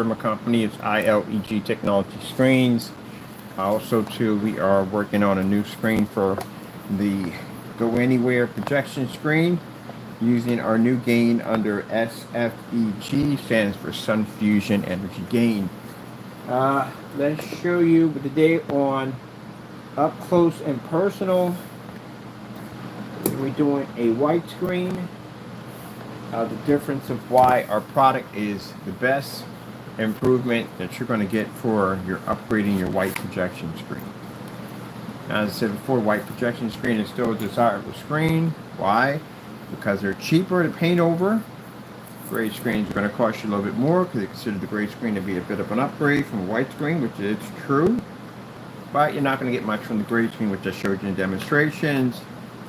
My company is ILEG Technology Screens. Also, too, we are working on a new screen for the Go Anywhere projection screen using our new gain under SFEG, stands for Sun Fusion Energy Gain. Let's show you today on up close and personal. We're doing a white screen. The difference of why our product is the best improvement that you're going to get for your upgrading your white projection screen. As I said before, white projection screen is still a desirable screen. Why? Because they're cheaper to paint over. Gray screens are going to cost you a little bit more because they consider the gray screen to be a bit of an upgrade from a white screen, which is true. But you're not going to get much from the gray screen, which I showed you in demonstrations.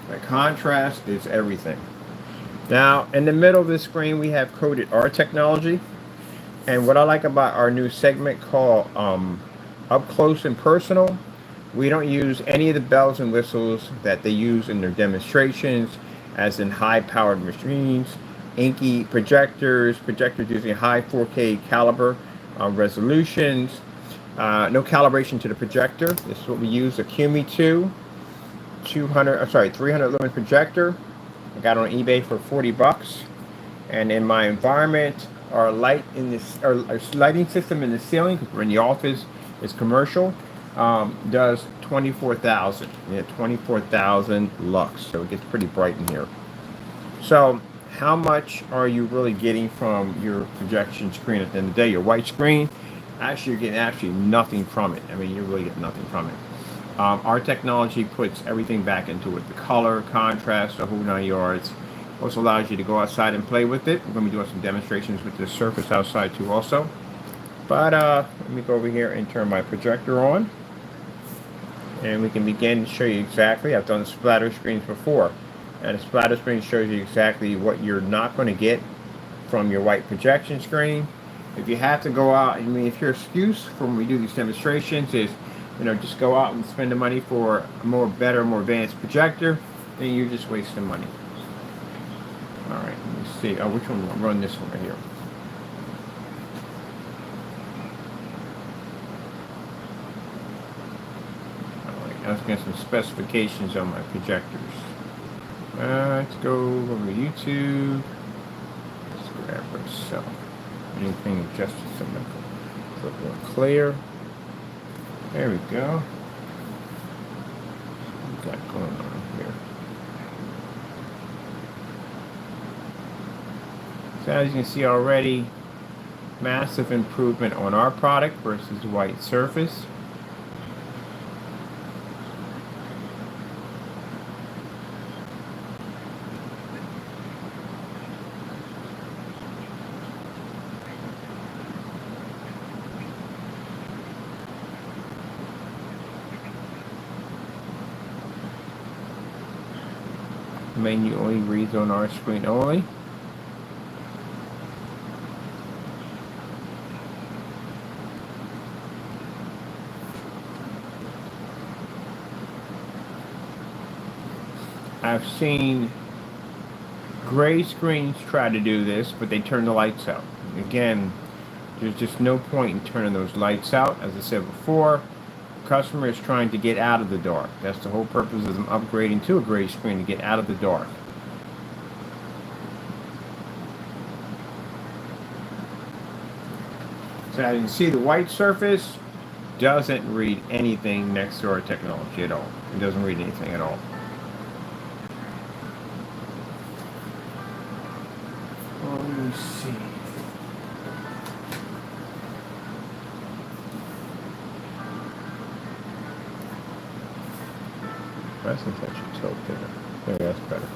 The contrast is everything. Now, in the middle of the screen, we have coded R technology. And what I like about our new segment called Up Close and Personal, we don't use any of the bells and whistles that they use in their demonstrations, as in high-powered machines, inky projectors using high 4K caliber resolutions, no calibration to the projector. This is what we use, a QME 300 lumen projector. I got it on eBay for $40. And in my environment, our lighting system in the ceiling, because we're in the office, is commercial, does 24,000. Yeah, 24,000 lux. So it gets pretty bright in here. So how much are you really getting from your projection screen at the end of the day? Your white screen, actually you're getting nothing from it. I mean, you really get nothing from it. Our technology puts everything back into it. The color, contrast, the whole 9 yards. Also allows you to go outside and play with it. We're going to be doing some demonstrations with the surface outside too also. But let me go over here and turn my projector on. And we can begin to show you exactly. I've done splatter screens before. And a splatter screen shows you exactly what you're not going to get from your white projection screen. If you have to go out, I mean, if your excuse for when we do these demonstrations is, just go out and spend the money for a more advanced projector, then you're just wasting money. All right, let me see. Oh, which one? I'll run this one right here. All right, let's get some specifications on my projectors. Let's go over to YouTube. Let's grab ourselves. Anything adjusted so much. A little more clear. There we go. What we got going on here? So as you can see already, massive improvement on our product versus white surface. Menu only reads on our screen only. I've seen gray screens try to do this, but they turn the lights out. Again, there's just no point in turning those lights out. As I said before, the customer is trying to get out of the dark. That's the whole purpose of them upgrading to a gray screen, to get out of the dark. So as you can see, the white surface doesn't read anything next to our technology at all. It doesn't read anything at all. Well, let me see. That's a touch of tilt there. Maybe that's better.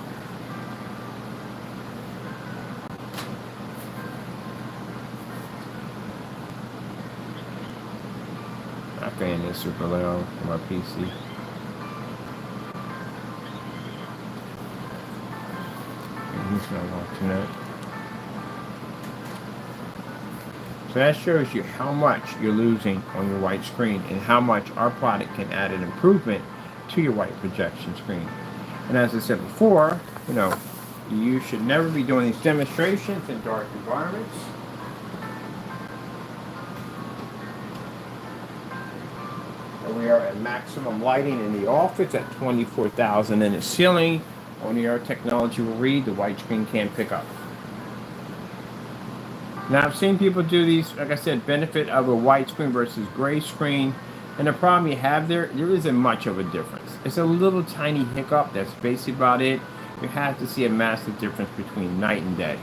My fan is super loud on my PC. And he's not watching that. So that shows you how much you're losing on your white screen and how much our product can add an improvement to your white projection screen. And as I said before, you should never be doing these demonstrations in dark environments. We are at maximum lighting in the office at 24,000 in the ceiling. Only our technology will read, the white screen can't pick up. Now I've seen people do these, like I said, benefit of a white screen versus gray screen. And the problem you have there isn't much of a difference. It's a little tiny hiccup, that's basically about it. You have to see a massive difference between night and day.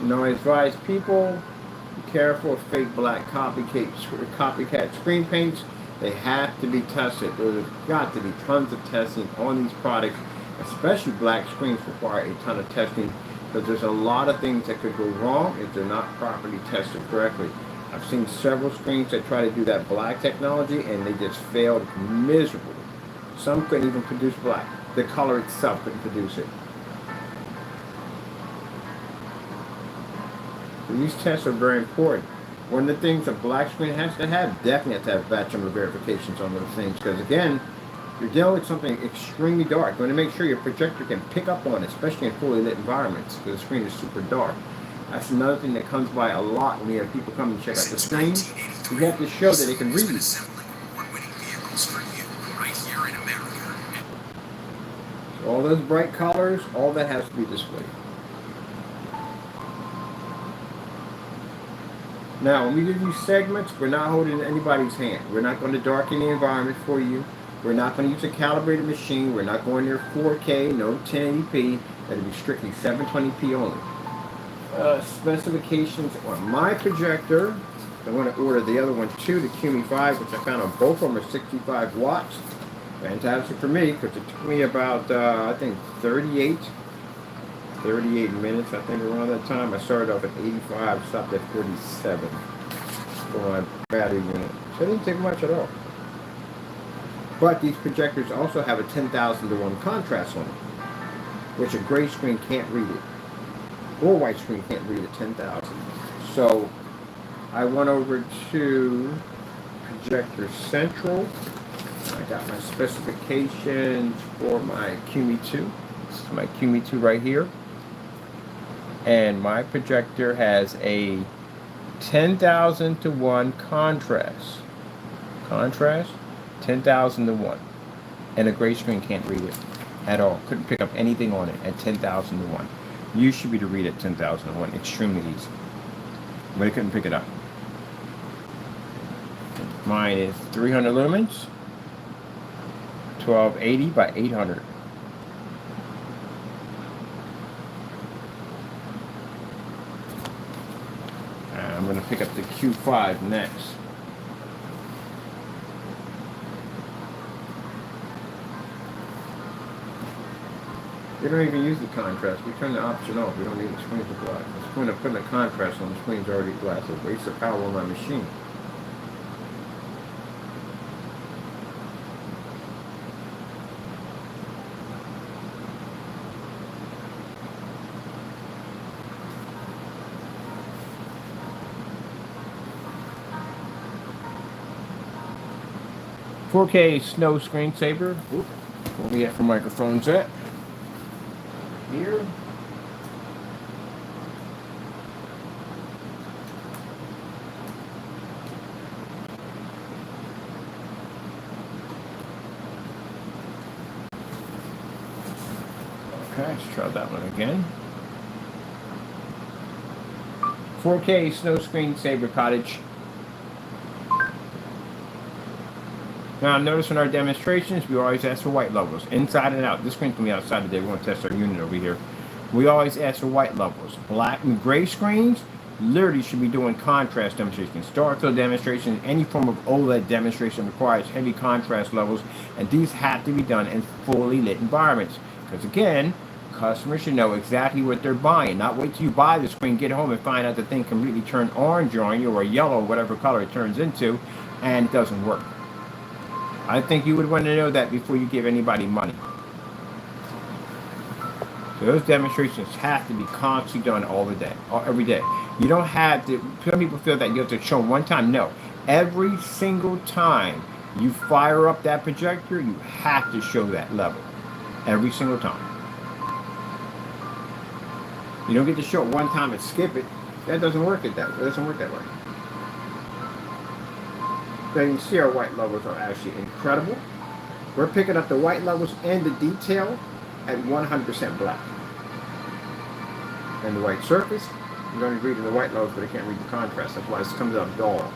Now I advise people, be careful of fake black copycat screen paints. They have to be tested. There's got to be tons of testing on these products, especially black screens require a ton of testing because there's a lot of things that could go wrong if they're not properly tested correctly. I've seen several screens that try to do that black technology and they just failed miserably. Some couldn't even produce black. The color itself couldn't produce it. These tests are very important. One of the things a black screen has to have, definitely have to have batch number verifications on those things, because again, you're dealing with something extremely dark. You want to make sure your projector can pick up on it, especially in fully lit environments, because the screen is super dark. That's another thing that comes by a lot when we have people come and check out the screen. You have to show that they can read. So all those bright colors, all that has to be displayed. Now, when we do these segments, we're not holding anybody's hand. We're not going to darken the environment for you. We're not going to use a calibrated machine. We're not going near 4K, no 1080p. That'll be strictly 720p only. Specifications on my projector. I want to order the other one too, the QME5, which I found on both of them are 65 watts. Fantastic for me, because it took me about, I think, 38 minutes, I think, around that time. I started off at 85, stopped at 47 for my battery unit. So it didn't take much at all. But these projectors also have a 10,000 to 1 contrast on it, which a gray screen can't read it. Or white screen can't read at 10,000. So I went over to Projector Central. I got my specifications for my QME2. This is my QME2 right here. And my projector has a 10,000 to 1 contrast. 10,000 to 1. And a gray screen can't read it at all. Couldn't pick up anything on it at 10,000 to 1. You should be to read at 10,000 to 1. Extremely easy. But it couldn't pick it up. Mine is 300 lumens. 1280 by 800. I'm going to pick up the Q5 next. We don't even use the contrast. We turn the option off. We don't need the screen to black. The point of putting a contrast on the screen's already black. It's a waste of power on my machine. .4K snow screensaver. Where we at for microphones at? Here. Okay, let's try that one again. 4K snow screensaver cottage. Now notice in our demonstrations, we always ask for white levels, inside and out. This screen's going to be outside today. We're going to test our unit over here. We always ask for white levels. Black and gray screens literally should be doing contrast demonstrations. Dark field demonstrations, any form of OLED demonstration requires heavy contrast levels, and these have to be done in fully lit environments. Because again, customers should know exactly what they're buying. Not wait till you buy the screen, get home and find out the thing completely turned orange on you or yellow, whatever color it turns into, and it doesn't work. I think you would want to know that before you give anybody money. So those demonstrations have to be constantly done all the day, every day. You don't have to, some people feel that you have to show them one time. No, every single time you fire up that projector, you have to show that level. Every single time. You don't get to show it one time and skip it. That doesn't work that way. It doesn't work that way. So you can see our white levels are actually incredible. We're picking up the white levels and the detail at 100% black. And the white surface, you're going to read the white levels, but I can't read the contrast. That's why this comes out dull.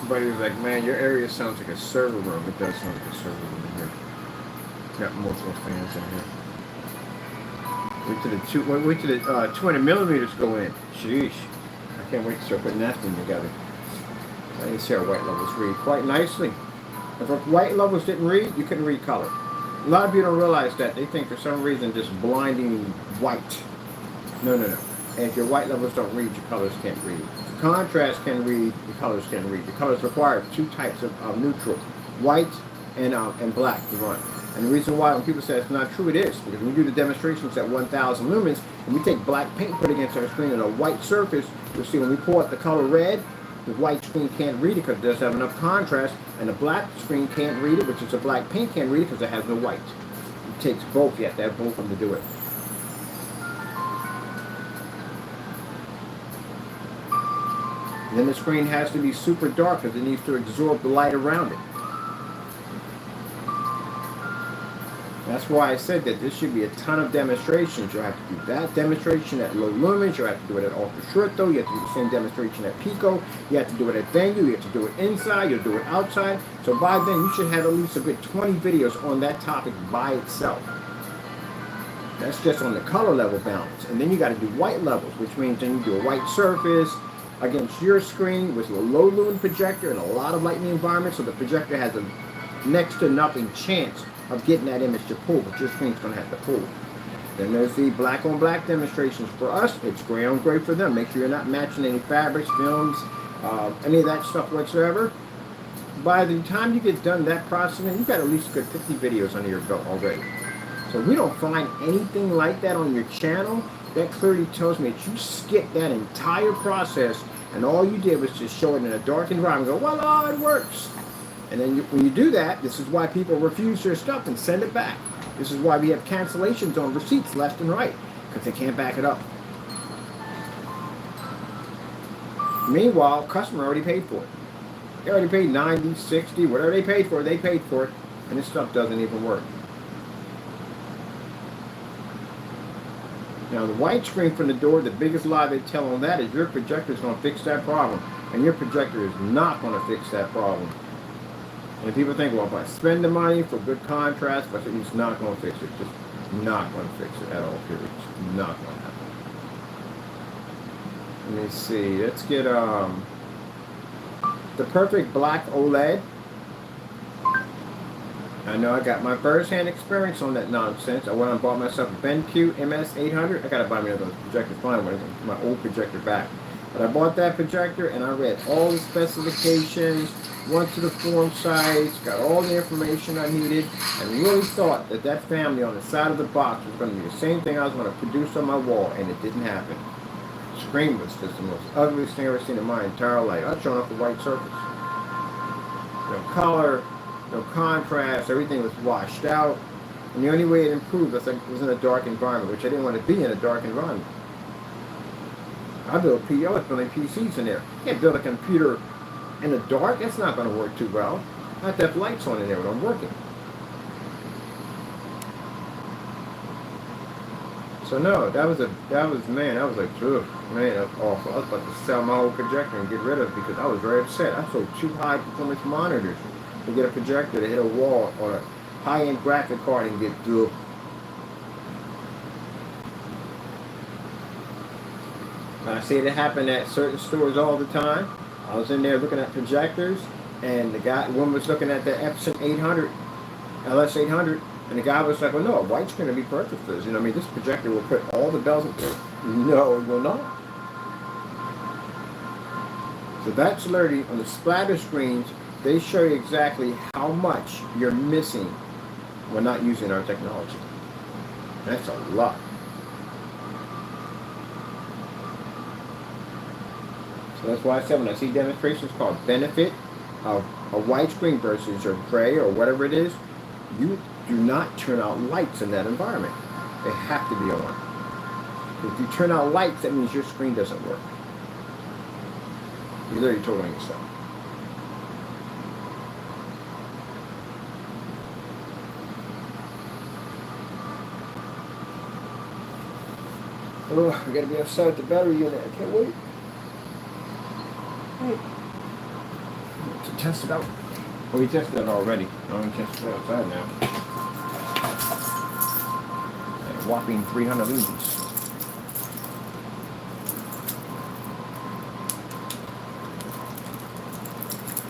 But he was like, man, your area sounds like a server room. It does sound like a server room in here. Got multiple fans in here. Wait till the 200 millimeters go in. Sheesh. I can't wait to start putting that thing together. So you can see our white levels read quite nicely. If our white levels didn't read, you couldn't read color. A lot of you don't realize that. They think for some reason just blinding white. No. And if your white levels don't read, your colors can't read. Contrast can read, the colors can read. The colors require two types of neutral, white and black to run. And the reason why when people say it's not true, it is. Because when we do the demonstrations at 1,000 lumens, and we take black paint, put it against our screen on a white surface, you'll see when we pull out the color red, the white screen can't read it because it doesn't have enough contrast, and the black screen can't read it, which is the black paint can't read it because it has no white. It takes both. You have to have both of them to do it. And then the screen has to be super dark because it needs to absorb the light around it. That's why I said that this should be a ton of demonstrations. You'll have to do that demonstration at low lumens. You'll have to do it at ultra short though. You have to do the same demonstration at pico. You have to do it at venue. You have to do it inside. You'll do it outside. So by then you should have at least a good 20 videos on that topic by itself. That's just on the color level balance. And then you got to do white levels, which means then you do a white surface against your screen with a low lumen projector and a lot of light in the environment, so the projector has a next to nothing chance of getting that image to pull, but your screen's going to have to pull. Then there's the black on black demonstrations. For us, it's gray on gray for them. Make sure you're not matching any fabrics, films, any of that stuff whatsoever. By the time you get done that processing, you've got at least a good 50 videos under your belt already. So if we don't find anything like that on your channel, that clearly tells me that you skipped that entire process and all you did was just show it in a dark environment and go, voila, it works. And then when you do that, this is why people refuse their stuff and send it back. This is why we have cancellations on receipts left and right, because they can't back it up. Meanwhile, customer already paid for it. They already paid 90, 60, whatever they paid for it, and this stuff doesn't even work. Now the white screen from the door, the biggest lie they tell on that is your projector is going to fix that problem. And your projector is not going to fix that problem. And people think, well, if I spend the money for good contrast, but it's not going to fix it. Just not going to fix it at all, period. It's not going to happen. Let me see. Let's get the perfect black OLED. I know I got my first-hand experience on that nonsense. I went and bought myself a BenQ MS800. I got to buy me another projector, find one, my old projector back. But I bought that projector and I read all the specifications, went to the forum sites, got all the information I needed, and really thought that that family on the side of the box was going to be the same thing I was going to produce on my wall, and it didn't happen. The screen was just the most ugliest thing I've ever seen in my entire life. I was showing off the white surface. No color, no contrast, everything was washed out. And the only way it improved was in a dark environment, which I didn't want to be in a dark environment. I build building PCs in there. You can't build a computer in the dark. That's not going to work too well. I have to have lights on in there when I'm working. So no, that was like, ugh, man, that was awful. I was about to sell my whole projector and get rid of it because I was very upset. I sold 2 high performance monitors to get a projector to hit a wall on a high-end graphic card and get through. I see it happen at certain stores all the time. I was in there looking at projectors, and one was looking at the Epson 800, LS 800. And the guy was like, well, no, a white screen will be perfect for this. You know, I mean, this projector will put all the bells and no, it will not. So that's alerting on the splatter screens. They show you exactly how much you're missing when not using our technology. That's a lot. So that's why I said when I see demonstrations called benefit of a white screen versus your gray or whatever it is, you do not turn out lights in that environment. They have to be on. If you turn out lights, that means your screen doesn't work. You're literally totaling yourself. Oh, we gotta be outside the battery unit. I can't wait. To test it out. Well, we tested it already. I'm going to test it outside now. At a whopping 300 lumens.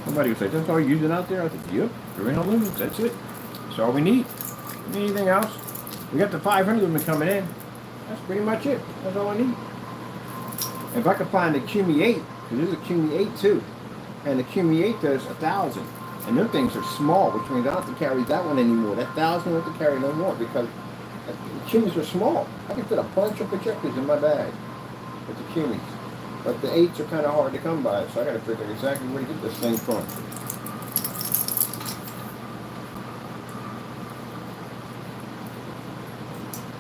Somebody was like, that's all you're using out there? I said, yep, 300 lumens, that's it. That's all we need. Anything else? We got the 500 lumen coming in. That's pretty much it. That's all I need. If I could find the QME 8, because there's a QME 8 too, and the QME 8 does 1,000. And them things are small, which means I don't have to carry that one anymore. That 1,000 I don't have to carry no more because the QMEs are small. I can fit a bunch of projectors in my bag with the QMEs. But the 8s are kind of hard to come by, so I got to figure out exactly where to get this thing from.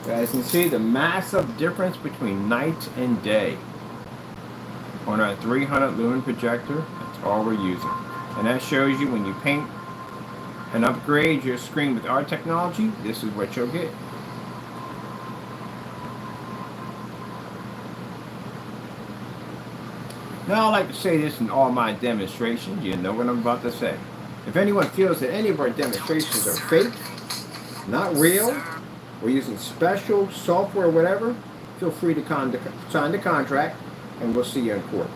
Guys, you can see the massive difference between night and day. On our 300 lumen projector, that's all we're using. And that shows you when you paint and upgrade your screen with our technology, this is what you'll get. Now I like to say this in all my demonstrations, you know what I'm about to say. If anyone feels that any of our demonstrations are fake, not real, we're using special software or whatever, feel free to sign the contract and we'll see you in court.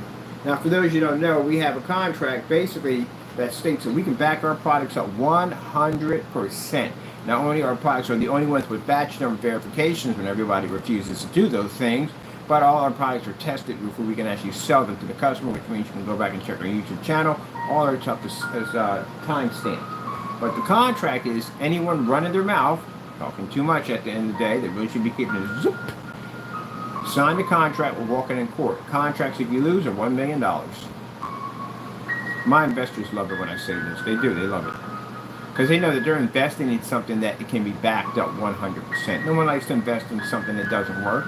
Now, for those you don't know, we have a contract basically that states that we can back our products up 100%. Not only our products are the only ones with batch number verifications when everybody refuses to do those things, but all our products are tested before we can actually sell them to the customer, which means you can go back and check our YouTube channel. All our stuff is timestamped. But the contract is anyone running their mouth, talking too much at the end of the day, they really should be keeping it zip. Sign the contract, we're walking in court. Contracts, if you lose, are $1 million. My investors love it when I say this. They do, they love it. Because they know that they're investing in something that it can be backed up 100%. No one likes to invest in something that doesn't work.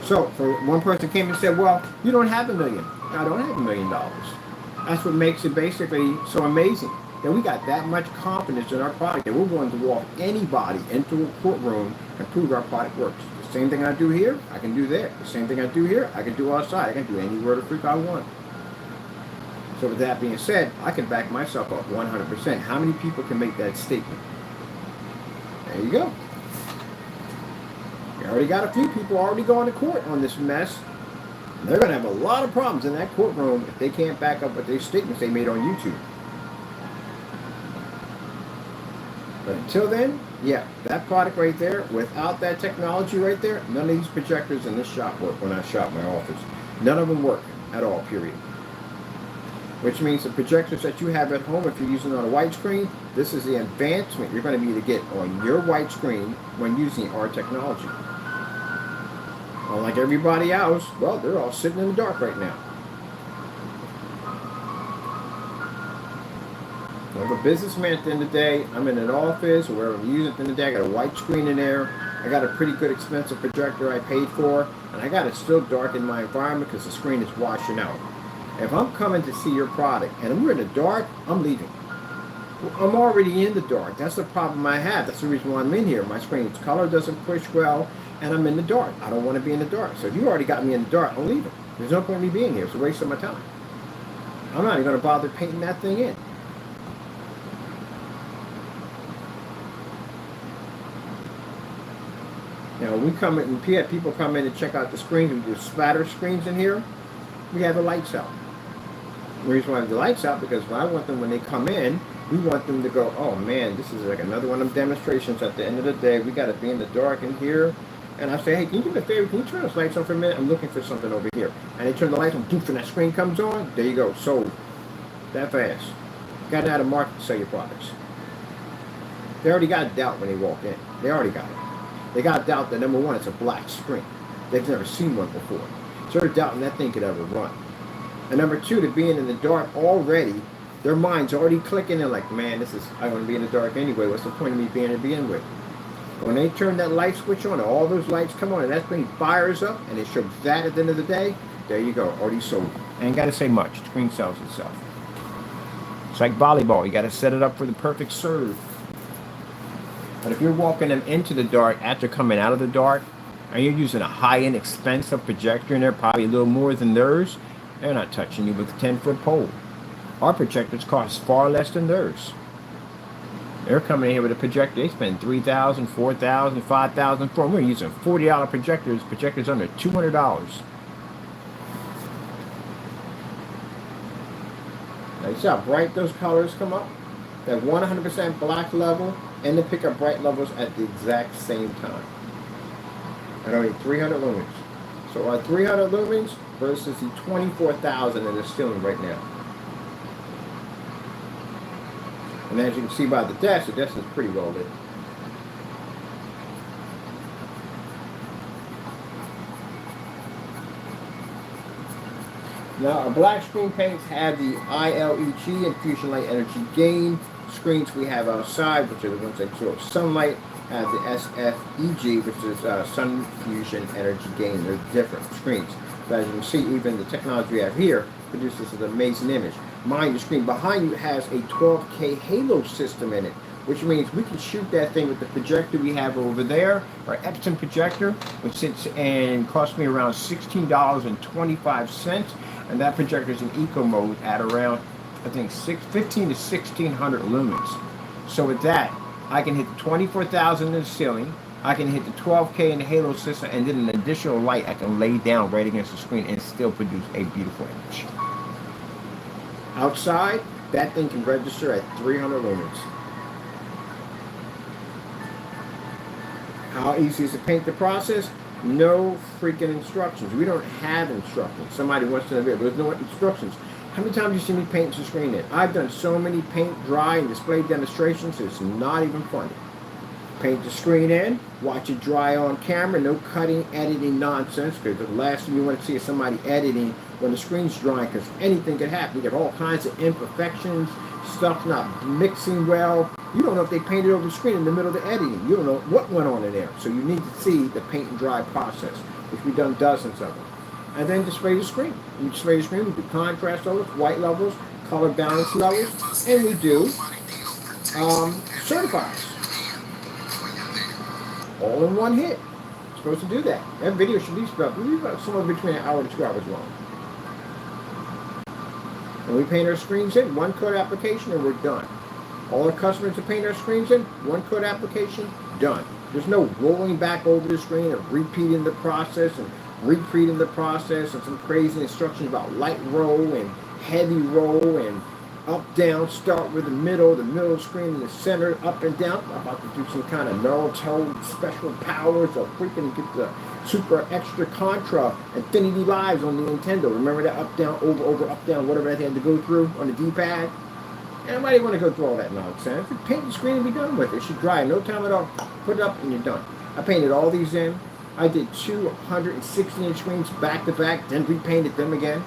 So, for one person came and said, well, you don't have $1 million. I don't have $1 million. That's what makes it basically so amazing. That we got that much confidence in our product that we're willing to walk anybody into a courtroom and prove our product works. The same thing I do here, I can do there. The same thing I do here, I can do outside. I can do anywhere the freak I want. So with that being said, I can back myself up 100%. How many people can make that statement? There you go. We already got a few people already going to court on this mess. They're going to have a lot of problems in that courtroom if they can't back up with their statements they made on YouTube. But until then, yeah, that product right there, without that technology right there, none of these projectors in this shop work when I shop my office. None of them work at all, period. Which means the projectors that you have at home, if you're using it on a white screen, this is the advancement you're going to be able to get on your white screen when using our technology. Unlike everybody else, well, they're all sitting in the dark right now. I'm a businessman at the end of the day. I'm in an office or wherever I'm using it at the end of the day. I got a white screen in there. I got a pretty good expensive projector I paid for, and I got it still dark in my environment because the screen is washing out. If I'm coming to see your product and we're in the dark, I'm leaving. I'm already in the dark. That's the problem I have. That's the reason why I'm in here. My screen's color doesn't push well, and I'm in the dark. I don't want to be in the dark. So if you already got me in the dark, I'm leaving. There's no point in me being here. It's a waste of my time. I'm not even going to bother painting that thing in. Now, we come in, and people come in to check out the screens. We do splatter screens in here. We have the lights out. The reason why I have the lights out, because I want them, when they come in, we want them to go, oh man, this is like another one of them demonstrations. At the end of the day, we got to be in the dark in here. And I say, hey, can you do me a favor? Can you turn those lights on for a minute? I'm looking for something over here. And they turn the lights on, doof, and that screen comes on. There you go, sold. That fast. Got out of market to sell your products. They already got a doubt when they walk in. They already got it. They got a doubt that, number one, it's a black screen. They've never seen one before. So they're doubting that thing could ever run. And number two, to being in the dark already, their mind's already clicking. They're like, man, I want to be in the dark anyway. What's the point of me being here to begin with? When they turn that light switch on, and all those lights come on, and that screen fires up, and it shows that at the end of the day, there you go, already sold. Ain't got to say much. The screen sells itself. It's like volleyball. You got to set it up for the perfect serve. But if you're walking them into the dark after coming out of the dark, and you're using a high-end, expensive projector in there, probably a little more than theirs, they're not touching you with a 10-foot pole. Our projectors cost far less than theirs. They're coming in here with a projector. They spend $3,000, $4,000, $5,000 for them. We're using $40 projectors. Projectors under $200. Now you see how bright those colors come up? That 100% black level, and they pick up bright levels at the exact same time. At only 300 lumens. So our 300 lumens versus the 24,000 that is stealing right now. And as you can see by the desk is pretty well lit. Now, our black screen paints have the ILEG, infusion light energy gain. Screens we have outside, which are the ones that absorb sunlight, have the SFEG, which is sun fusion energy gain. They're different screens. But as you can see, even the technology we have here produces an amazing image. Mind, the screen behind you has a 12K halo system in it, which means we can shoot that thing with the projector we have over there, our Epson projector, which sits and costs me around $16.25, and that projector is in eco mode at around, I think, 15 to 1600 lumens. So with that, I can hit the 24,000 in the ceiling, I can hit the 12K in the halo system, and then an additional light I can lay down right against the screen and still produce a beautiful image. Outside, that thing can register at 300 lumens. How easy is to paint the process? No freaking instructions. We don't have instructions. Somebody wants to know, there's no instructions. How many times do you see me paint the screen in? I've done so many paint, dry, and display demonstrations, it's not even funny. Paint the screen in, watch it dry on camera, no cutting, editing nonsense, because the last thing you want to see is somebody editing when the screen's drying, because anything can happen. You get all kinds of imperfections, stuff not mixing well. You don't know if they painted over the screen in the middle of the editing. You don't know what went on in there. So you need to see the paint and dry process, which we've done dozens of them. And then display the screen. We display the screen, we do contrast levels, white levels, color balance levels, and we do certifiers. All in one hit. You're supposed to do that. That video should be about somewhere between an hour and 2 hours long. And we paint our screens in, one coat application, and we're done. All our customers that paint our screens in, one coat application, done. There's no rolling back over the screen and repeating the process and repeating the process and some crazy instructions about light roll and heavy roll and up, down, start with the middle screen in the center, up and down. I'm about to do some kind of Naruto special powers or freaking get the super extra contra infinity lives on the Nintendo. Remember that up, down, over, up, down, whatever that had to go through on the D-pad? Anybody want to go through all that nonsense? Paint the screen and be done with it. It should dry in no time at all. Put it up and you're done. I painted all these in. I did 260-inch screens back to back, then repainted them again.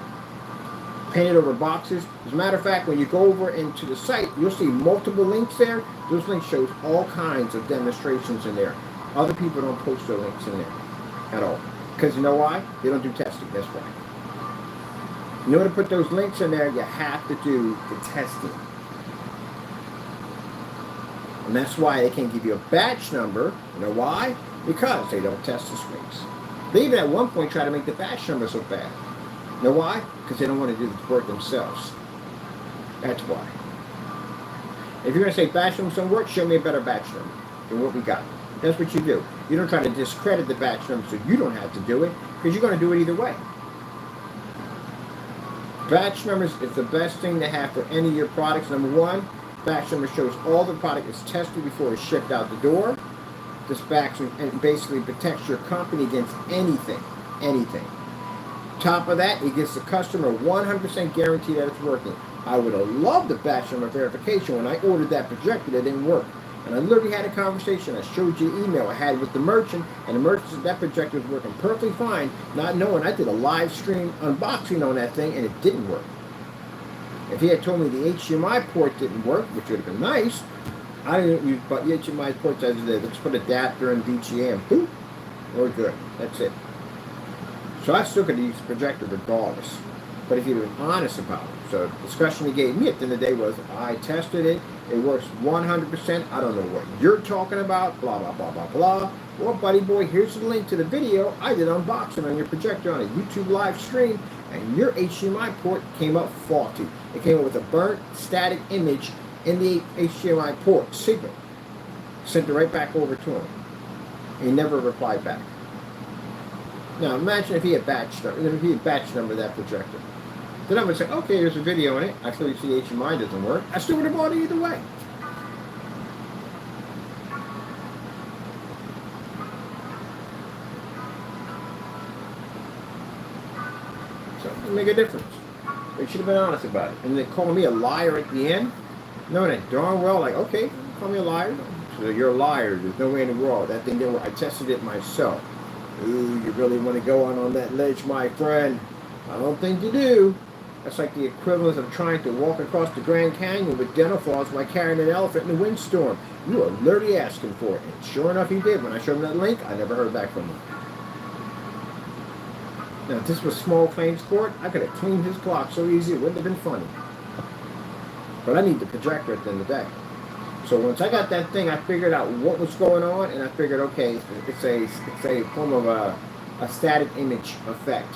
Painted over boxes. As a matter of fact, when you go over into the site, you'll see multiple links there. Those links shows all kinds of demonstrations in there. Other people don't post their links in there at all. Because you know why? They don't do testing. That's why. In order to put those links in there, you have to do the testing. And that's why they can't give you a batch number. You know why? Because they don't test the screens. They even at one point try to make the batch numbers look bad. You know why? Because they don't want to do the work themselves. That's why. If you're going to say batch numbers don't work, show me a better batch number than what we got. That's what you do. You don't try to discredit the batch number so you don't have to do it, because you're going to do it either way. Batch numbers is the best thing to have for any of your products. Number one, batch number shows all the product is tested before it's shipped out the door. This batch basically protects your company against anything. Top of that, it gives the customer 100% guarantee that it's working. I would have loved the batch number verification when I ordered that projector that didn't work. And I literally had a conversation. I showed you an email I had with the merchant, and the merchant said that projector was working perfectly fine, not knowing I did a live stream unboxing on that thing and it didn't work. If he had told me the HDMI port didn't work, which would have been nice, I didn't use but the HDMI ports as it is. Let's put adapter and VGA and boop, we're good. That's it. So I still could use the projector regardless. But if you'd been honest about it. So the discussion he gave me at the end of the day was, I tested it, it works 100%, I don't know what you're talking about, blah, blah, blah, blah, blah. Well, buddy boy, here's the link to the video. I did unboxing on your projector on a YouTube live stream, and your HDMI port came up faulty. It came up with a burnt static image in the HDMI port signal. Sent it right back over to him. He never replied back. Now imagine if he had batch number that projector. Then I would say, okay, there's a video in it. I clearly see HDMI doesn't work. I still would have bought it either way. So it make a difference. They should have been honest about it. And they call me a liar at the end, knowing that darn well, like, okay, call me a liar. So you're a liar. There's no way in the world. That thing didn't work. I tested it myself. Ooh, you really want to go on that ledge, my friend? I don't think you do. That's like the equivalent of trying to walk across the Grand Canyon with dental floss while carrying an elephant in a windstorm. You are literally asking for it. And sure enough, he did. When I showed him that link, I never heard back from him. Now, if this was small claims court, I could have cleaned his clock so easy it wouldn't have been funny. But I need the projector at the end of the day. So once I got that thing, I figured out what was going on, and I figured, okay, it's a form of a static image effect.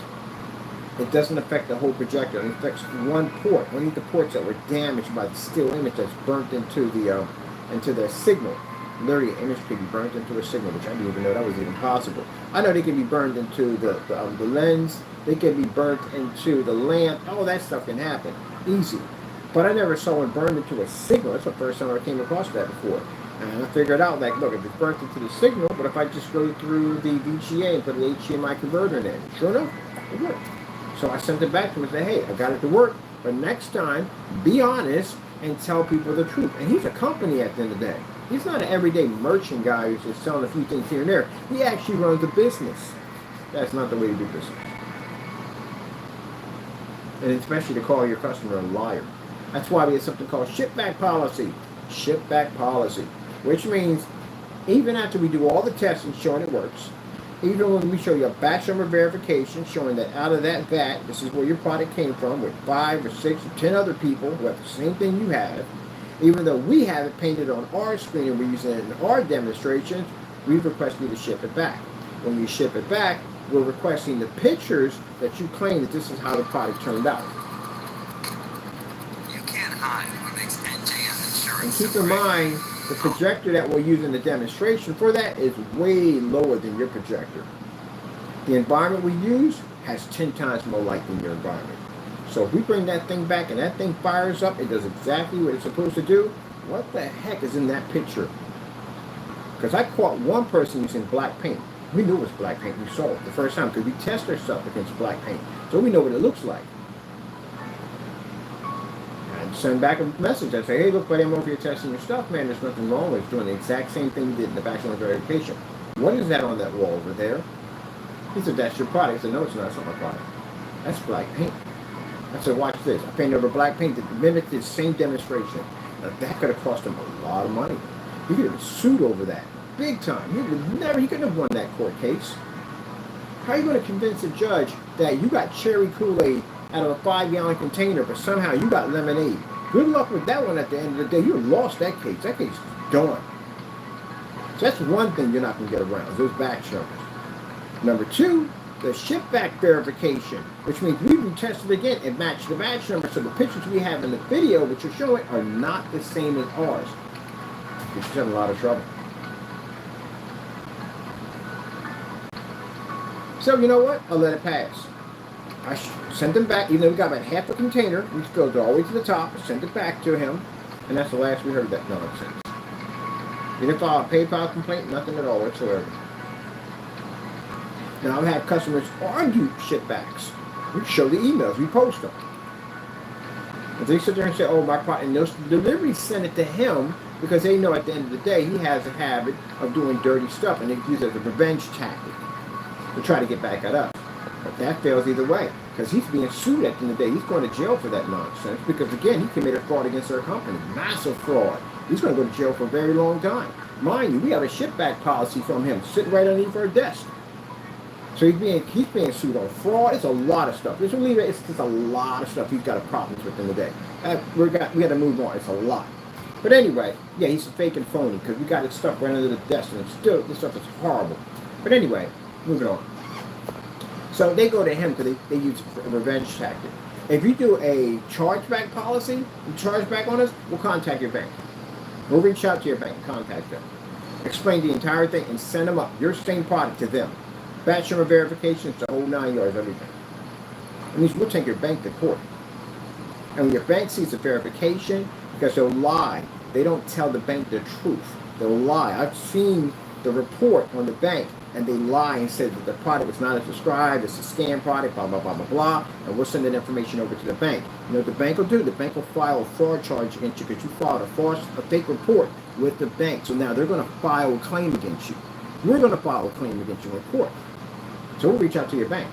It doesn't affect the whole projector. It affects one port. One of the ports that were damaged by the still image that's burnt into the signal. Literally, an image could be burnt into a signal, which I didn't even know that was even possible. I know they can be burned into the lens. They can be burnt into the lamp. All that stuff can happen. Easy. But I never saw it burned into a signal. That's the first time I came across that before. And I figured out, like, look, if it's burnt into the signal, but if I just go through the VGA and put an HDMI converter in it, sure enough, it worked. So I sent it back to him and said, hey, I got it to work, but next time, be honest and tell people the truth. And he's a company at the end of the day. He's not an everyday merchant guy who's just selling a few things here and there. He actually runs a business. That's not the way to do business. And especially to call your customer a liar. That's why we have something called ship back policy. Ship back policy. Which means even after we do all the testing showing it works, even when we show you a batch number verification showing that out of that vat, this is where your product came from with 5 or 6 or 10 other people who have the same thing you have, even though we have it painted on our screen and we're using it in our demonstrations, we request you to ship it back. When you ship it back, we're requesting the pictures that you claim that this is how the product turned out. You can't hide what makes NJS insurance. And keep in mind, the projector that we'll use in the demonstration for that is way lower than your projector. The environment we use has 10 times more light than your environment. So if we bring that thing back and that thing fires up, it does exactly what it's supposed to do, what the heck is in that picture? Because I caught one person using black paint. We knew it was black paint. We saw it the first time because we test our stuff against black paint. So we know what it looks like. Send back a message and say, hey, look, buddy, I'm over here testing your stuff, man. There's nothing wrong with it. It's doing the exact same thing you did in the background verification. What is that on that wall over there? He said, that's your product. I said, no, it's not. It's not my product. That's black paint. I said, watch this. I painted over black paint that mimicked the same demonstration. Now, that could have cost him a lot of money. He could have been sued over that. big time. He couldn't have won that court case. How are you going to convince a judge that you got cherry Kool-Aid out of a 5-gallon container, but somehow you got lemonade? Good luck with that one at the end of the day. You lost that case. That case is gone. So that's one thing you're not going to get around, those batch numbers. Number two, the ship back verification, which means we retested again and matched the batch number, so the pictures we have in the video that you're showing are not the same as ours. You're just having a lot of trouble. So you know what? I'll let it pass. I sent them back, even though we got about half a container, we filled it all the way to the top, sent it back to him, and that's the last we heard of that nonsense. You didn't file a PayPal complaint, nothing at all whatsoever. Now I've had customers argue shipbacks. We show the emails, we post them. If they sit there and say, oh, my product, and those deliveries send it to him because they know at the end of the day he has a habit of doing dirty stuff, and they use it as a revenge tactic to try to get back at us. But that fails either way, because he's being sued at the end of the day. He's going to jail for that nonsense because, again, he committed fraud against our company. Massive fraud. He's going to go to jail for a very long time. Mind you, we have a shipback policy from him sitting right underneath our desk. So he's being sued on fraud. It's a lot of stuff. It's just a lot of stuff he's got a problems with in the day. We got to move on. It's a lot. But anyway, yeah, he's a fake and phony because we got his stuff right under the desk, and this stuff is horrible. But anyway, moving on. So they go to him because they use a revenge tactic. If you do a chargeback policy, you charge back on us, we'll contact your bank. We'll reach out to your bank and contact them. Explain the entire thing and send them up, your same product to them. Batch number verifications, the whole 9 yards, everything. It means we'll take your bank to court. And when your bank sees the verification, because they'll lie, they don't tell the bank the truth. They'll lie. I've seen the report on the bank, and they lie and say that the product is not as described, it's a scam product, blah, blah, blah, blah, blah, and we'll send that information over to the bank. You know what the bank will do? The bank will file a fraud charge against you because you filed a fake report with the bank. So now they're going to file a claim against you. We're going to file a claim against you in court. So we'll reach out to your bank.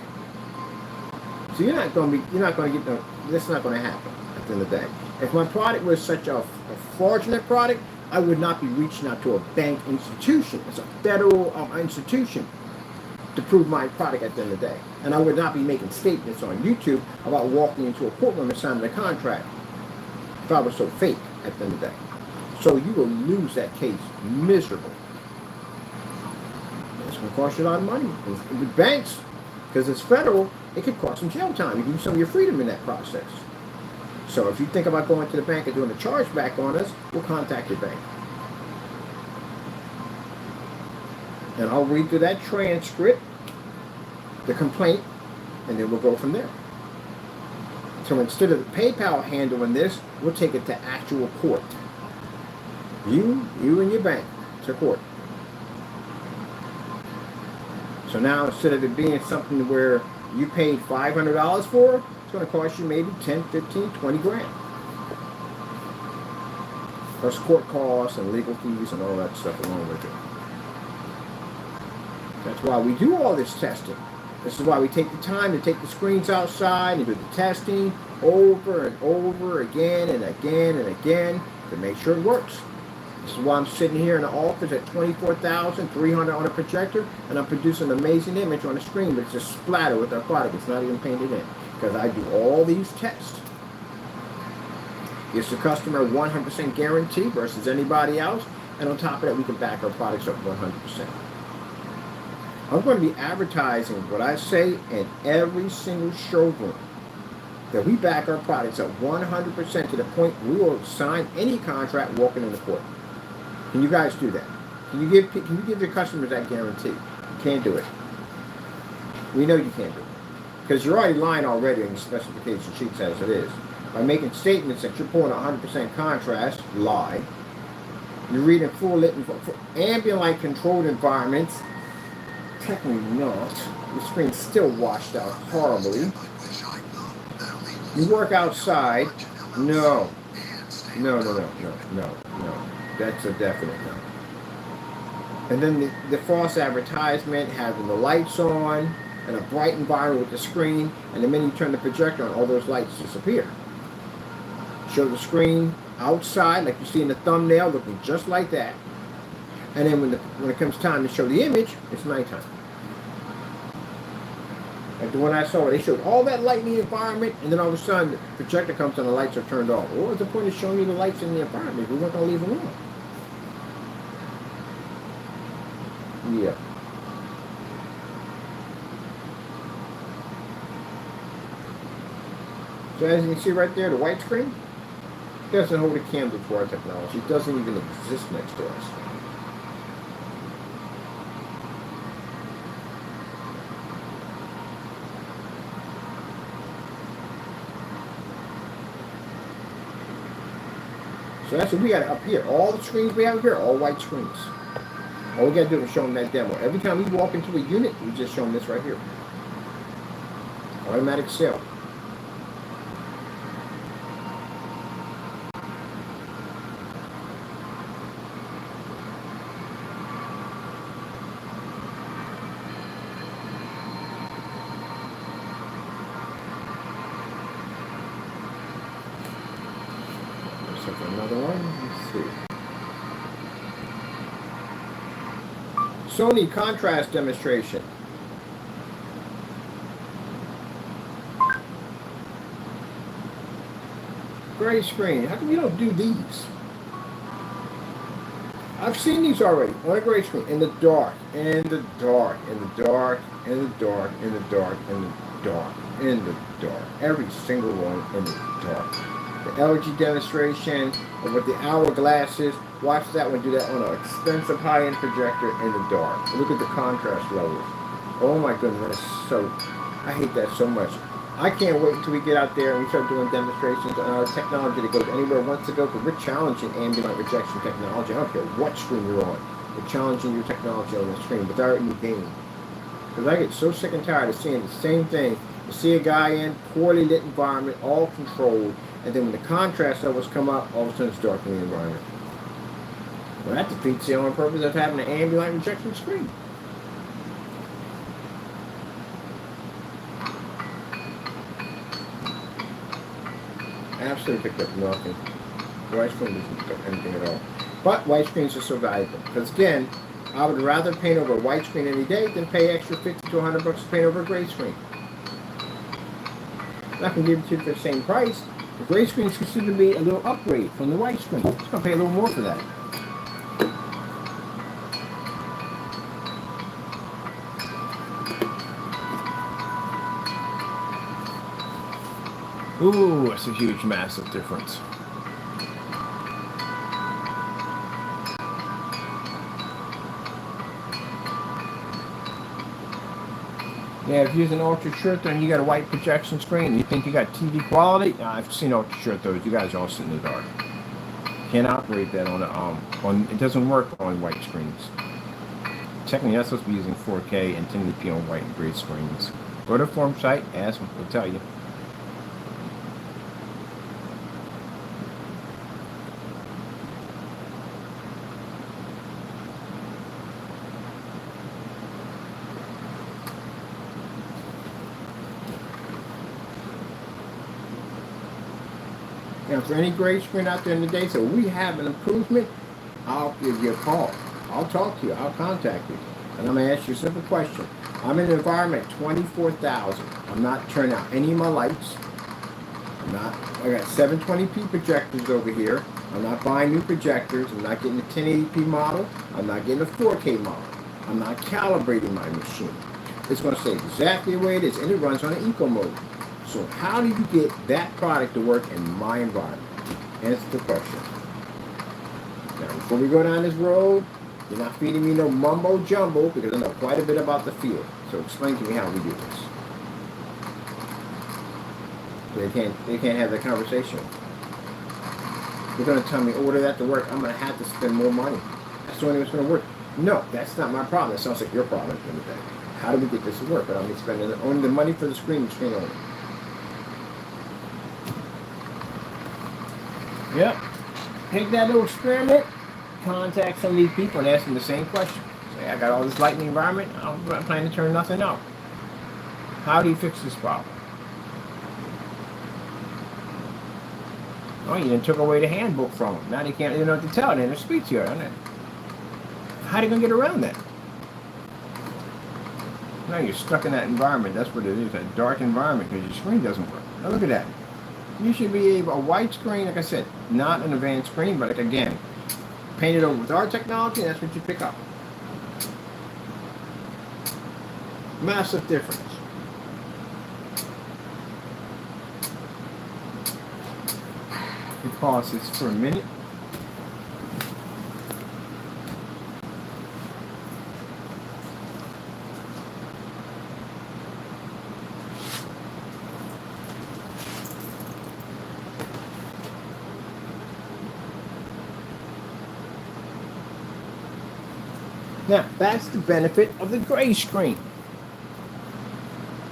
So you're not going to get them. That's not going to happen at the end of the day. If my product was such a fraudulent product, I would not be reaching out to a bank institution. It's a federal institution to prove my product at the end of the day. And I would not be making statements on YouTube about walking into a courtroom and signing a contract if I was so fake at the end of the day. So you will lose that case miserably. It's going to cost you a lot of money. With banks, because it's federal, it could cost some jail time. You lose some of your freedom in that process. So if you think about going to the bank and doing a chargeback on us, we'll contact your bank. And I'll read through that transcript, the complaint, and then we'll go from there. So instead of the PayPal handling this, we'll take it to actual court. You and your bank to court. So now instead of it being something where you paid $500 for, it's going to cost you maybe 10, 15, 20 grand. Plus court costs and legal fees and all that stuff along with it. That's why we do all this testing. This is why we take the time to take the screens outside and do the testing over and over again and again and again to make sure it works. This is why I'm sitting here in the office at 24,300 on a projector, and I'm producing an amazing image on the screen, but it's just splattered with our product. It's not even painted in, because I do all these tests. Gives the customer 100% guarantee versus anybody else, and on top of that, we can back our products up 100%. I'm going to be advertising what I say in every single showroom, that we back our products up 100% to the point we will sign any contract walking in the court. Can you guys do that? Can you give your customers that guarantee? You can't do it. We know you can't do it. Because you're already lying already in the specification sheets as it is. By making statements that you're pulling 100% contrast, lie. You're reading full lit for ambient light controlled environments. Technically not. The screen's still washed out horribly. You work outside. No. That's a definite no. And then the false advertisement, having the lights on and a bright environment with the screen, and the minute you turn the projector on, all those lights disappear. Show the screen outside, like you see in the thumbnail, looking just like that. And then when it comes time to show the image, it's nighttime. Like the one I saw, where they showed all that light in the environment, and then all of a sudden the projector comes and the lights are turned off. What was the point of showing you the lights in the environment if we weren't going to leave them on? Yeah. So as you can see right there, the white screen doesn't hold a candle to our technology. It doesn't even exist next to us. So that's what we got up here. All the screens we have up here are all white screens. All we got to do is show them that demo. Every time we walk into a unit, we just show them this right here. Automatic sale. Another one. Let's see. Sony contrast demonstration. Gray screen. How come you don't do these? I've seen these already on a gray screen in the dark, in the dark, in the dark, in the dark, in the dark, in the dark, in the dark. Every single one in the dark. The LG demonstration with the hourglass is. Watch that one do that on an expensive high-end projector in the dark. Look at the contrast levels. Oh my goodness, that is so. I hate that so much. I can't wait until we get out there and we start doing demonstrations on our technology that goes anywhere it wants to go, because we're challenging ambient light rejection technology. I don't care what screen you're on. We're challenging your technology on the screen with our new game. Because I get so sick and tired of seeing the same thing. You see a guy in poorly lit environment, all controlled, and then when the contrast levels come up, all of a sudden it's dark in the environment. Well, that defeats the only purpose of having an ambient light rejection screen. Absolutely picked up nothing. White screen doesn't pick up anything at all. But white screens are so valuable. Because again, I would rather paint over a white screen any day than pay extra $50 to $100 to paint over a gray screen. I'm not going to give it to you for the same price. The gray screen is considered to be a little upgrade from the white screen. It's going to pay a little more for that. Ooh, that's a huge, massive difference. Yeah, if you're using ultra short and you got a white projection screen and you think you got TV quality, I've seen ultra short those. You guys all sit in the dark. Can't operate that on it doesn't work on white screens. Technically, that's supposed to be using 4K and 1080p on white and gray screens. Go to the forum site, ask them, they'll tell you. Now, for any gray screen out there in the day, so we have an improvement, I'll give you a call. I'll talk to you. I'll contact you. And I'm going to ask you a simple question. I'm in an environment 24,000. I'm not turning out any of my lights. I got 720p projectors over here. I'm not buying new projectors. I'm not getting a 1080p model. I'm not getting a 4K model. I'm not calibrating my machine. It's going to stay exactly the way it is, and it runs on an eco mode. So how do you get that product to work in my environment? Answer the question. Now, before we go down this road, you're not feeding me no mumbo jumbo, because I know quite a bit about the field. So explain to me how we do this. They can't have that conversation. You're going to tell me order that to work. I'm going to have to spend more money. That's the only way it's going to work. No, that's not my problem. That sounds like your problem at the end of the day. How do we get this to work? But I'm spending only the money for the screen only. Yep. Take that little experiment, contact some of these people and ask them the same question. Say, I got all this light in the environment, I'm planning to turn nothing out. How do you fix this problem? Oh, you then took away the handbook from them. Now they can't even know what to tell them to speak to you, isn't it? How are you going to get around that? Now you're stuck in that environment. That's what it is, a dark environment, because your screen doesn't work. Now look at that. You should be able, a white screen, like I said, not an advanced screen, but like, again, painted over with our technology, and that's what you pick up. Massive difference. We pause this for a minute. Now, that's the benefit of the gray screen.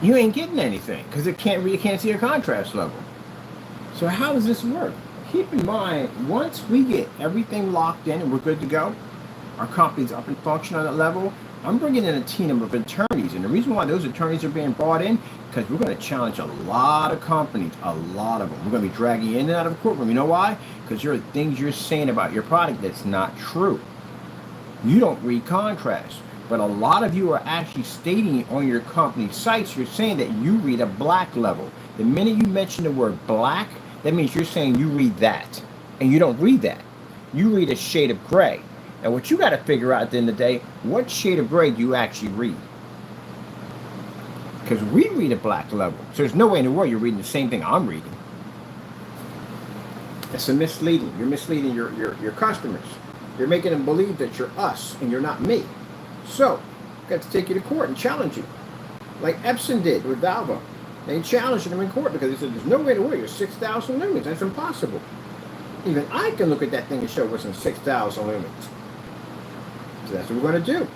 You ain't getting anything because you can't see a contrast level. So how does this work? Keep in mind, once we get everything locked in and we're good to go, our company's up and function on that level, I'm bringing in a team of attorneys. And the reason why those attorneys are being brought in, because we're going to challenge a lot of companies, a lot of them. We're going to be dragging you in and out of the courtroom. You know why? Because there are things you're saying about your product that's not true. You don't read contrast, but a lot of you are actually stating on your company sites, you're saying that you read a black level. The minute you mention the word black, that means you're saying you read that, and you don't read that. You read a shade of gray. And what you got to figure out at the end of the day, what shade of gray do you actually read? Because we read a black level. So there's no way in the world you're reading the same thing I'm reading. That's a misleading. You're misleading your customers. You're making them believe that you're us and you're not me. So, got to take you to court and challenge you. Like Epson did with Valvo. They challenged them in court because they said, there's no way to work. You're 6,000 lumens. That's impossible. Even I can look at that thing and show what's in 6,000 lumens. So that's what we're going to do.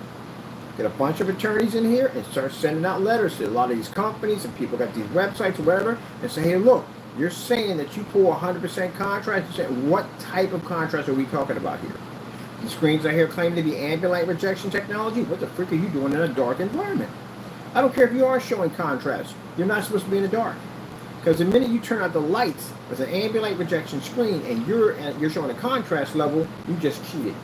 Get a bunch of attorneys in here and start sending out letters to a lot of these companies and people got these websites or whatever and say, hey, look, you're saying that you pull 100% contrast. You're saying, what type of contrast are we talking about here? The screens I hear claim to be ambient light rejection technology. What the frick are you doing in a dark environment? I don't care if you are showing contrast. You're not supposed to be in the dark. Because the minute you turn out the lights with an ambient light rejection screen and you're showing a contrast level, you just cheated.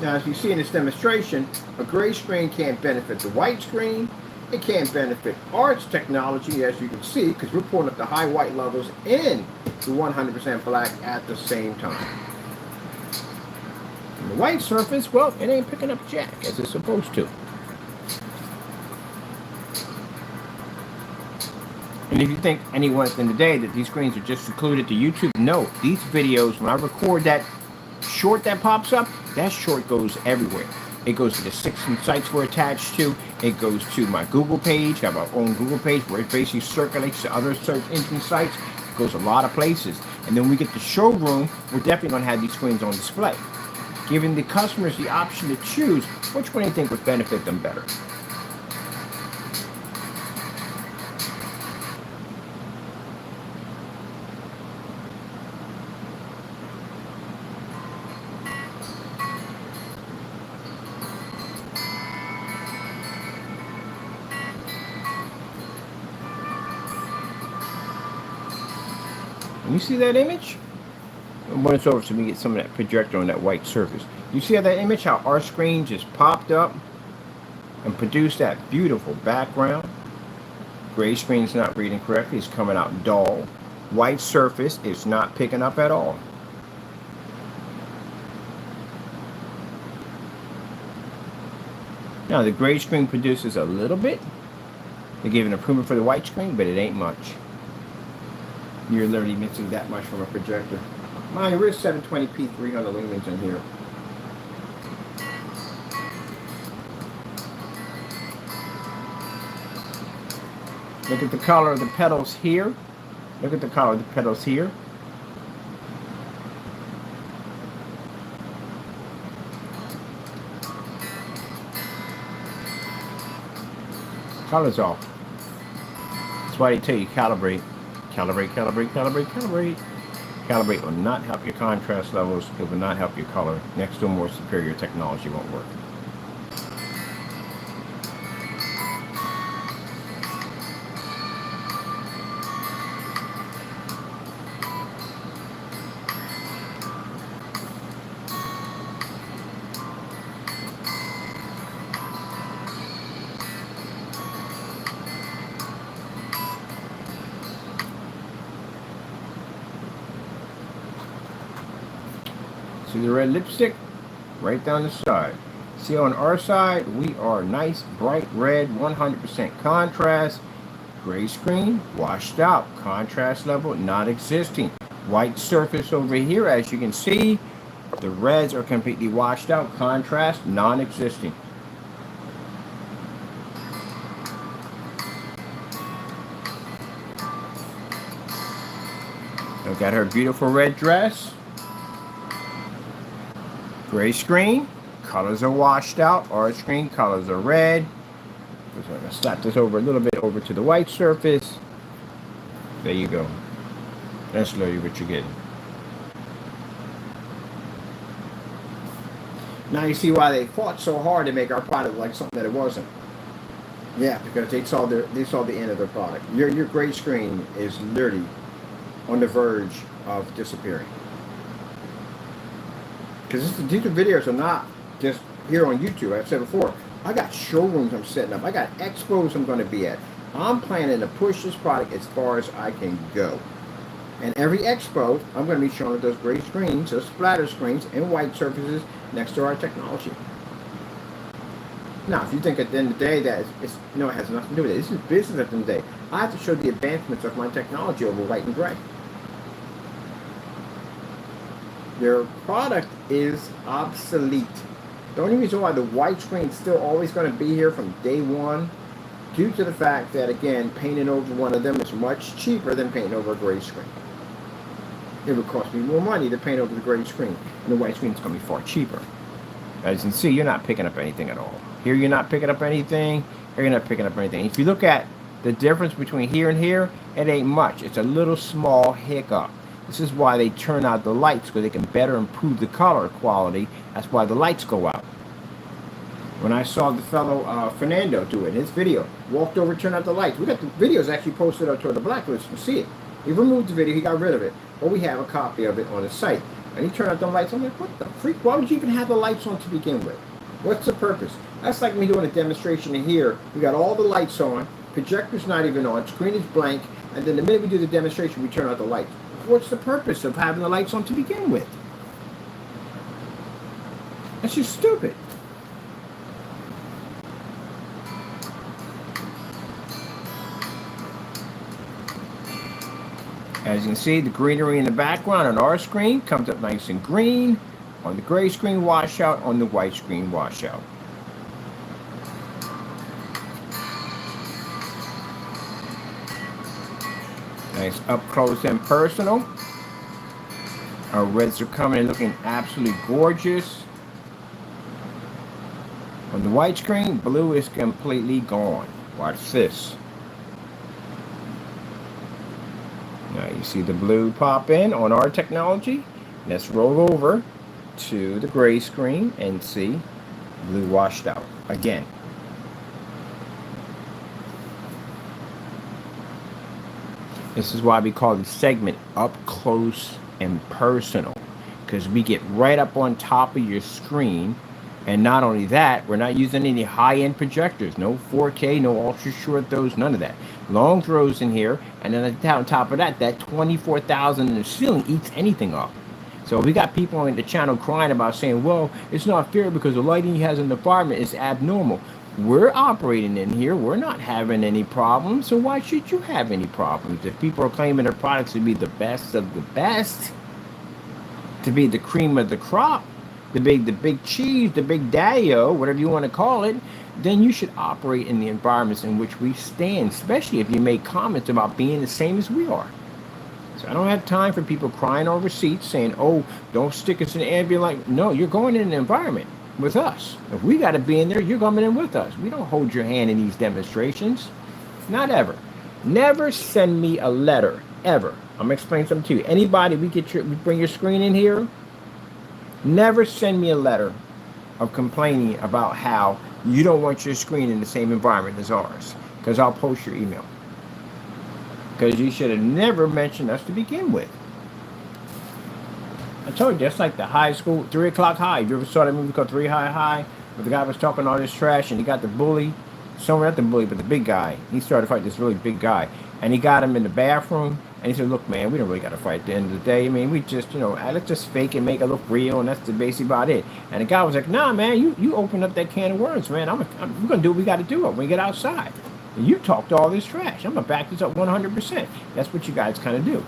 Now, as you see in this demonstration, a gray screen can't benefit the white screen. It can't benefit Art's technology, as you can see, because we're pulling up the high white levels and the 100% black at the same time. And the white surface, well, it ain't picking up jack as it's supposed to. And if you think anyone in the day that these screens are just secluded to YouTube, no. These videos, when I record that short that pops up, that short goes everywhere. It goes to the 6 sites we're attached to. It goes to my Google page. I have our own Google page where it basically circulates to other search engine sites. It goes a lot of places. And then when we get to showroom, we're definitely going to have these screens on display, giving the customers the option to choose which one they think would benefit them better. You see that image? When it's over, so we can get some of that projector on that white surface. You see how that image, how our screen just popped up and produced that beautiful background? Gray screen's not reading correctly. It's coming out dull. White surface is not picking up at all. Now, the gray screen produces a little bit. They gave an improvement for the white screen, but it ain't much. You're literally missing that much from a projector. Mine is 720p 300 lumens in here. Look at the color of the petals here. Look at the color of the petals here. Color's off. That's why they tell you calibrate. Calibrate, calibrate, calibrate, calibrate. Calibrate will not help your contrast levels. It will not help your color. Next to a more superior technology won't work. See the red lipstick? Right down the side. See on our side, we are nice, bright red, 100% contrast. Gray screen, washed out. Contrast level, not existing. White surface over here, as you can see. The reds are completely washed out. Contrast, non-existing. Look at her beautiful red dress. Gray screen, colors are washed out. Our screen, colors are red. Just going to slap this over a little bit over to the white surface. There you go. That's literally what you're getting. Now you see why they fought so hard to make our product like something that it wasn't. Yeah, because they saw the end of their product. Your gray screen is literally on the verge of disappearing. Because these videos are not just here on YouTube. I've said before, I got showrooms I'm setting up. I got expos I'm going to be at. I'm planning to push this product as far as I can go. And every expo, I'm going to be showing those gray screens, those splatter screens, and white surfaces next to our technology. Now, if you think at the end of the day that it has nothing to do with it, this is business at the end of the day. I have to show the advancements of my technology over white and gray. Their product is obsolete. The only reason why the white screen is still always going to be here from day one, due to the fact that, again, painting over one of them is much cheaper than painting over a gray screen. It would cost me more money to paint over the gray screen, and the white screen is going to be far cheaper. As you can see, you're not picking up anything at all. Here you're not picking up anything, here you're not picking up anything. If you look at the difference between here and here, it ain't much. It's a little small hiccup. This is why they turn out the lights, because they can better improve the color quality. That's why the lights go out. When I saw the fellow Fernando do it in his video, walked over, turned out the lights. We got the videos actually posted up toward the blacklist. You can see it. He removed the video, he got rid of it. But we have a copy of it on the site. And he turned out the lights. I'm like, what the freak? Why would you even have the lights on to begin with? What's the purpose? That's like me doing a demonstration in here. We got all the lights on, projector's not even on, screen is blank, and then the minute we do the demonstration, we turn out the lights. What's the purpose of having the lights on to begin with? That's just stupid. As you can see, the greenery in the background on our screen comes up nice and green. On the gray screen, washout. On the white screen, washout. Nice up close and personal. Our reds are coming and looking absolutely gorgeous. On the white screen, blue is completely gone. Watch this. Now you see the blue pop in on our technology. Let's roll over to the gray screen and see blue washed out again. This is why we call the segment up close and personal, because we get right up on top of your screen. And not only that, we're not using any high-end projectors, no 4K, no ultra short throws, none of that. Long throws in here, and then on top of that, that 24,000 in the ceiling eats anything up. So we got people on the channel crying about saying, well, it's not fair because the lighting he has in the apartment is abnormal. We're operating in here. We're not having any problems. So why should you have any problems? If people are claiming their products to be the best of the best, to be the cream of the crop, the big cheese, the big daddy-o, whatever you want to call it, then you should operate in the environments in which we stand, especially if you make comments about being the same as we are. So I don't have time for people crying over seats saying, oh, don't stick us in the ambient light. No, you're going in the environment with us. If we got to be in there, you're coming in with us. We don't hold your hand in these demonstrations. Not ever. Never send me a letter, ever. I'm going to explain something to you. Anybody, we bring your screen in here, never send me a letter of complaining about how you don't want your screen in the same environment as ours, because I'll post your email. Because you should have never mentioned us to begin with. I told you, that's like the high school, 3 o'clock high. You ever saw that movie called 3 High, where the guy was talking all this trash and he got the bully, somewhere not the bully, but the big guy. He started to fight this really big guy. And he got him in the bathroom, And he said, look, man, we don't really got to fight at the end of the day. I mean, we just, let's just fake it, make it look real, and that's basically about it. And the guy was like, nah, man, you open up that can of worms, man. we're going to do what we got to do when we get outside. And you talked all this trash. I'm going to back this up 100%. That's what you guys kind of do.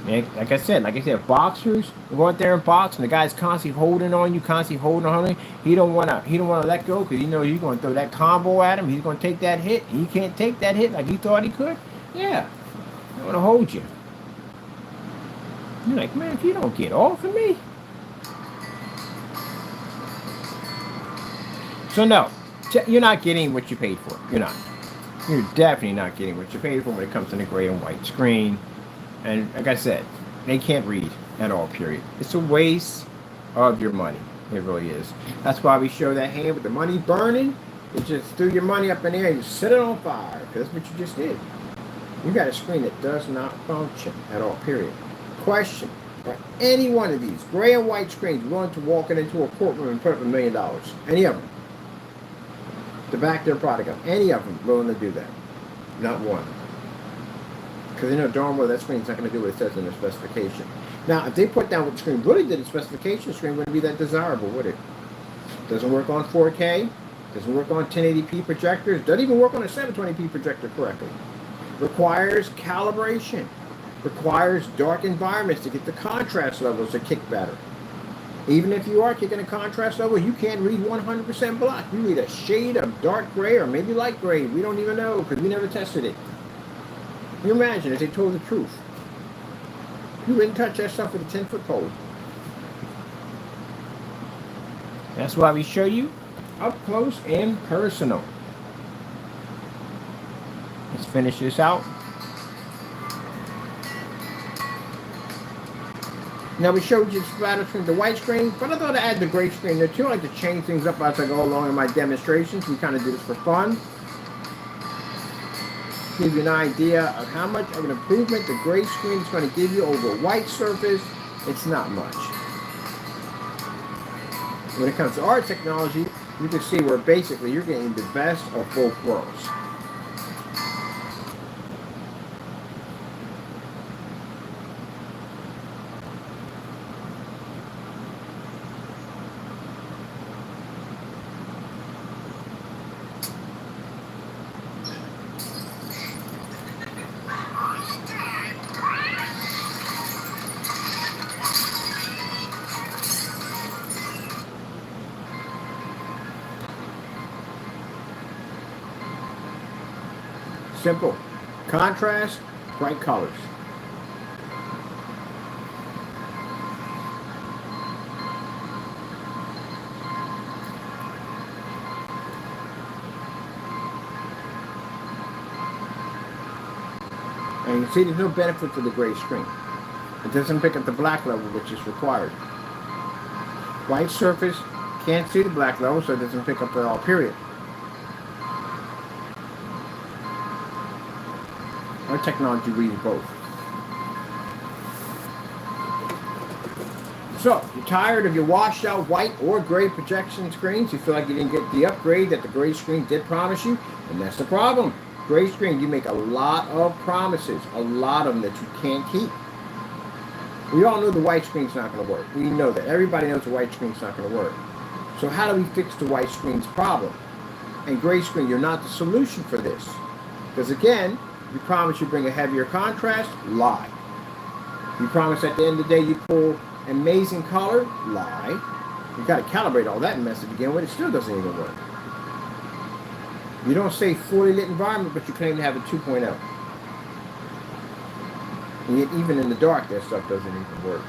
And like I said, boxers go out there and box, and the guy's constantly holding on you, He don't wanna let go because he knows you're gonna throw that combo at him. He's gonna take that hit. He can't take that hit like he thought he could. Yeah, I want to hold you. You're like, man, if you don't get off of me. So no, you're not getting what you paid for. You're not. You're definitely not getting what you paid for when it comes to the gray and white screen. And like I said, they can't read at all, period. It's a waste of your money. It really is. That's why we show that hand with the money burning. You just threw your money up in the air and you set it on fire. Because that's what you just did. You got a screen that does not function at all, period. Question. Are any one of these gray and white screens willing to walk into a courtroom and put up $1 million? Any of them? To back their product up. Any of them willing to do that? Not one. Because they know darn well that screen's not going to do what it says in the specification. Now, if they put down what the screen really did, the specification screen wouldn't be that desirable, would it? Doesn't work on 4K. Doesn't work on 1080p projectors. Doesn't even work on a 720p projector correctly. Requires calibration. Requires dark environments to get the contrast levels to kick better. Even if you are kicking a contrast level, you can't read 100% black. You read a shade of dark gray or maybe light gray. We don't even know because we never tested it. You imagine if they told the truth. You wouldn't touch that stuff with a 10-foot pole. That's why we show you up close and personal. Let's finish this out. Now we showed you the splatter screen, the white screen, but I thought I'd add the gray screen there too. I like to change things up as I go along in my demonstrations. We kind of do this for fun. Give you an idea of how much of an improvement the gray screen is going to give you over a white surface. It's not much. When it comes to our technology, you can see where basically you're getting the best of both worlds. Simple. Contrast, bright colors. And you can see there's no benefit to the gray screen. It doesn't pick up the black level, which is required. White surface, can't see the black level, so it doesn't pick up at all, period. Our technology reads both. So, you're tired of your washed out white or gray projection screens? You feel like you didn't get the upgrade that the gray screen did promise you? And that's the problem. Gray screen, you make a lot of promises, a lot of them that you can't keep. We all know the white screen's not going to work. We know that. Everybody knows the white screen's not going to work. So how do we fix the white screen's problem? And gray screen, you're not the solution for this. Because again, you promise you bring a heavier contrast, lie. You promise at the end of the day you pull amazing color, lie. You got to calibrate all that mess to begin with. It still doesn't even work. You don't say fully lit environment, but you claim to have a 2.0. And yet even in the dark, that stuff doesn't even work.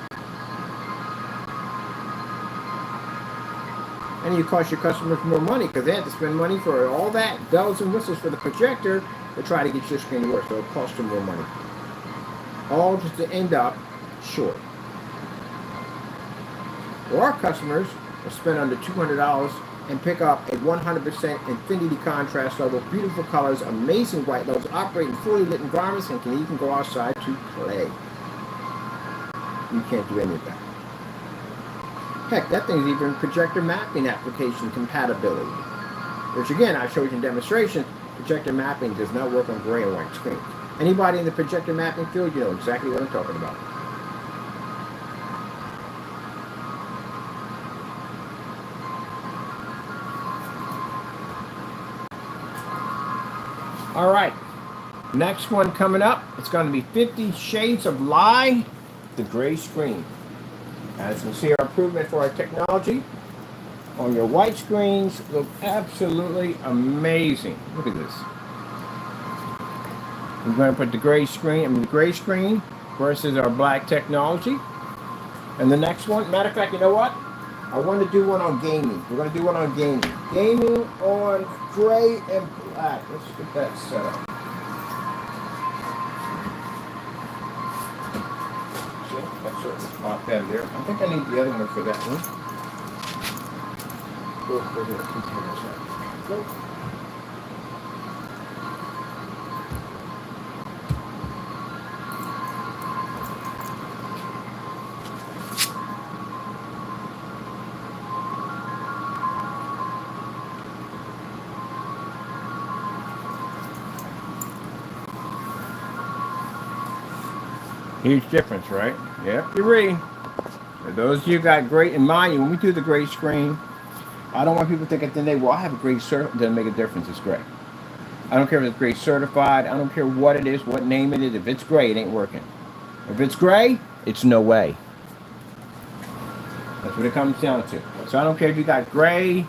And you cost your customers more money because they have to spend money for all that bells and whistles for the projector to try to get your screen to work, so it'll cost them more money. All just to end up short. Well, our customers will spend under $200 and pick up a 100% infinity contrast level, beautiful colors, amazing white levels, operate in fully lit environments, and can even go outside to play. You can't do any of that. Heck, that thing's even projector mapping application compatibility. Which again, I showed you in demonstrations. Projector mapping does not work on gray and white screens. Anybody in the projector mapping field, you know exactly what I'm talking about. All right, next one coming up, it's going to be 50 Shades of Lie, the gray screen. As you can see, our improvement for our technology on your white screens look absolutely amazing. Look at this. We're going to put the gray screen versus our black technology. And the next one, matter of fact, you know what? I want to do one on gaming. We're going to do one on gaming. Gaming on gray and black. Let's get that set up. See, that's sort of spot that there. I think I need the other one for that one. Nope. Huge difference, right? Yep, you're reading. For those of you got great in mind, when we do the gray screen, I don't want people to think at the end of the day, well, I have a gray cert, it doesn't make a difference, it's gray. I don't care if it's gray certified, I don't care what it is, what name it is, if it's gray, it ain't working. If it's gray, it's no way. That's what it comes down to. So I don't care if you got gray,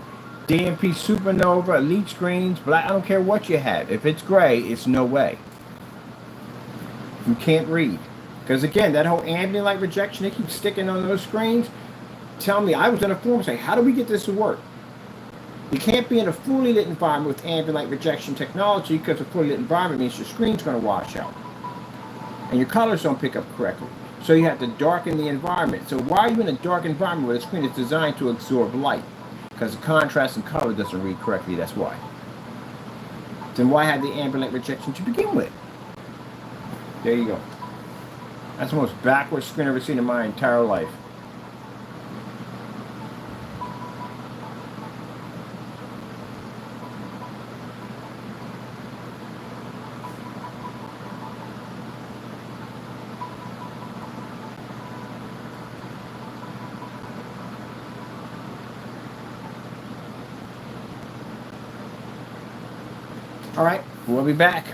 DMP Supernova, Elite Screens, black, I don't care what you have. If it's gray, it's no way. You can't read. Because again, that whole ambient light rejection, they keep sticking on those screens. Tell me, I was in a forum saying, how do we get this to work? You can't be in a fully lit environment with ambient light rejection technology, because a fully lit environment means your screen's going to wash out. And your colors don't pick up correctly. So you have to darken the environment. So why are you in a dark environment where the screen is designed to absorb light? Because the contrast and color doesn't read correctly, that's why. Then why have the ambient light rejection to begin with? There you go. That's the most backwards screen I've ever seen in my entire life. All right, we'll be back.